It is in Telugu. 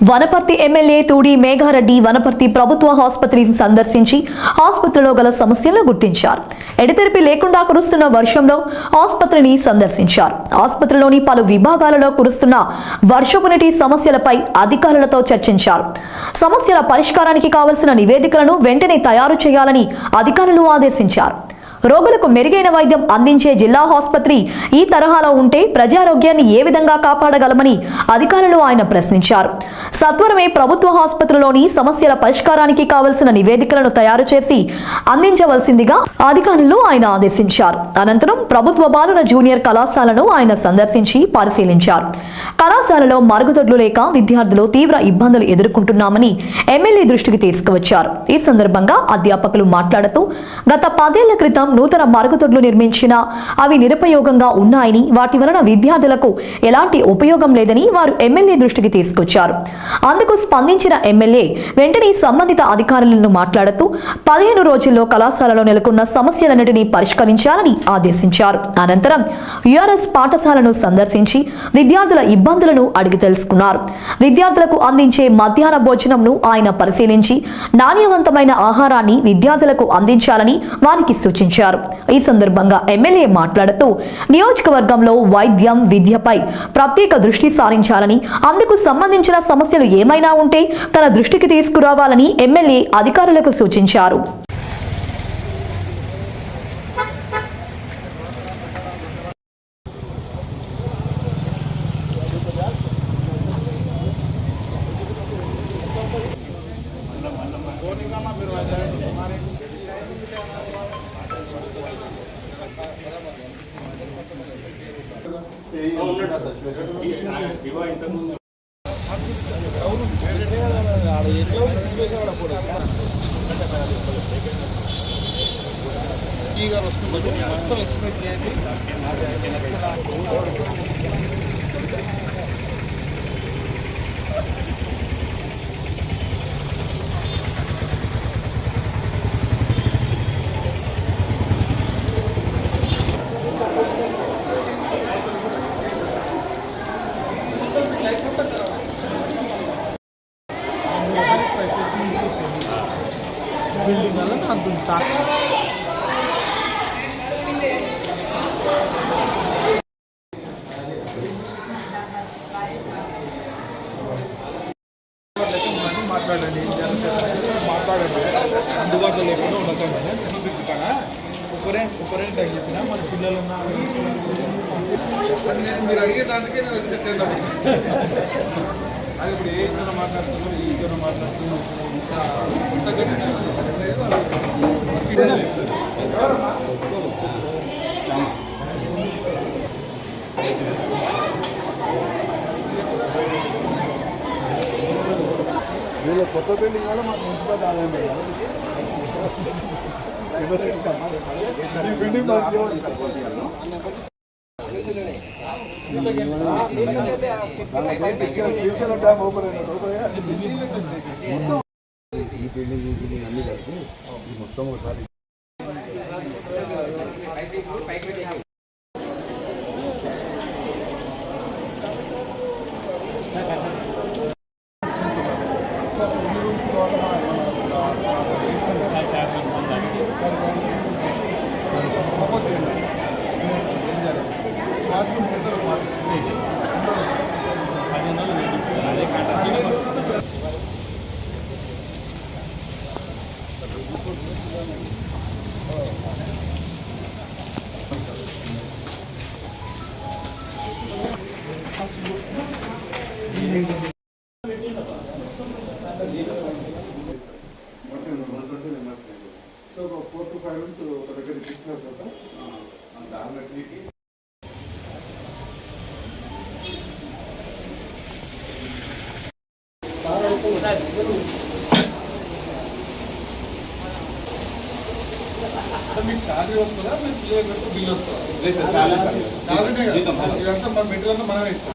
వనపర్తి ఎమ్మెల్యే తూడి మేఘారెడ్డి వనపర్తి ప్రభుత్వ ఆసుపత్రిని సందర్శించి ఆసుపత్రిలో గల సమస్యలను గుర్తించారు. ఎడతెరిపి లేకుండా కురుస్తున్న వర్షంలో ఆసుపత్రిని సందర్శించారు. ఆసుపత్రిలోని పలు విభాగాలలో కురుస్తున్న వర్షపు నీటి సమస్యలపై అధికారులతో చర్చించారు. సమస్యల పరిష్కారానికి కావలసిన నివేదికలను వెంటనే తయారు చేయాలని అధికారులు ఆదేశించారు. రోగులకు మెరుగైన వైద్యం అందించే జిల్లా ఆసుపత్రి ఈ తరహాలో ఉంటే ప్రజారోగ్యాన్ని ఏ విధంగా కాపాడగలమని అధికారులు ఆయన ప్రశ్నించారు. సత్వరమే ప్రభుత్వ ఆసుపత్రిలోని సమస్యల పరిష్కారానికి కావలసిన నివేదికలను తయారు చేసి అందించవలసిందిగా అధికారులు ఆయన ఆదేశించారు. అనంతరం ప్రభుత్వ బాలుర జూనియర్ కళాశాలను ఆయన సందర్శించి పరిశీలించారు. కళాశాలలో మరుగుదొడ్లు లేక విద్యార్థులు తీవ్ర ఇబ్బందులు ఎదుర్కొంటున్నామని ఎమ్మెల్యే దృష్టికి తీసుకువచ్చారు. ఈ సందర్భంగా అధ్యాపకులు మాట్లాడుతూ గత 10 ఏళ్ల క్రితం నూతన మరుగుదొడ్లు నిర్మించినా అవి నిరుపయోగంగా ఉన్నాయని, వాటి వలన విద్యార్థులకు ఎలాంటి ఉపయోగం లేదని వారు ఎమ్మెల్యే దృష్టికి తీసుకొచ్చారు. అందుకు స్పందించిన ఎమ్మెల్యే వెంటనే సంబంధిత అధికారులను మాట్లాడుతూ 15 రోజుల్లో కళాశాలలో నెలకొన్న సమస్యలన్నింటినీ పరిష్కరించాలని ఆదేశించారు. అనంతరం యుఆర్ఎస్ పాఠశాలను సందర్శించి విద్యార్థుల ఇబ్బందులను అడిగి తెలుసుకున్నారు. విద్యార్థులకు అందించే మధ్యాహ్న భోజనంను ఆయన పరిశీలించి నాణ్యవంతమైన ఆహారాన్ని విద్యార్థులకు అందించాలని వారికి సూచించారు. ఈ సందర్భంగా ఎమ్మెల్యే మాట్లాడుతూ నియోజకవర్గంలో వైద్యం, విద్యపై ప్రత్యేక దృష్టి సారించాలని, అందుకు సంబంధించిన సమస్యలు ఏమైనా ఉంటే తన దృష్టికి తీసుకురావాలని ఎమ్మెల్యే అధికారులకు సూచించారు. బిల్డింగ్ వల్ల అంత మాట్లాడండి, మాట్లాడండి, అందుబాటులో లేకుండా ఉండకండి. ఒకరే టైం చెప్పినా మన పిల్లలు మీరు అడిగే దానికే నేను వచ్చేద్దాం. అది ఇప్పుడు ఏ ఇద్దరు మాట్లాడుతున్నారు, ఈ ఇద్దరు మాట్లాడుతున్నారు. వీళ్ళు కొత్త బిల్డింగ్ వల్ల మాకు మున్సిపల్ ఆదాయం బిల్డింగ్ ఈ బిల్డింగ్ అన్ని కలిపి మొత్తం ఒకసారి సో 4 to 5 minutes ఒక దగ్గర తీసుకున్న తర్వాత దానికి మీకు శాలరీ వస్తుందా, మీరు పిల్లలకు బిల్ వస్తుందా? ఇదంతా మన మెటీరియల్ అంతా మనమే ఇస్తాం.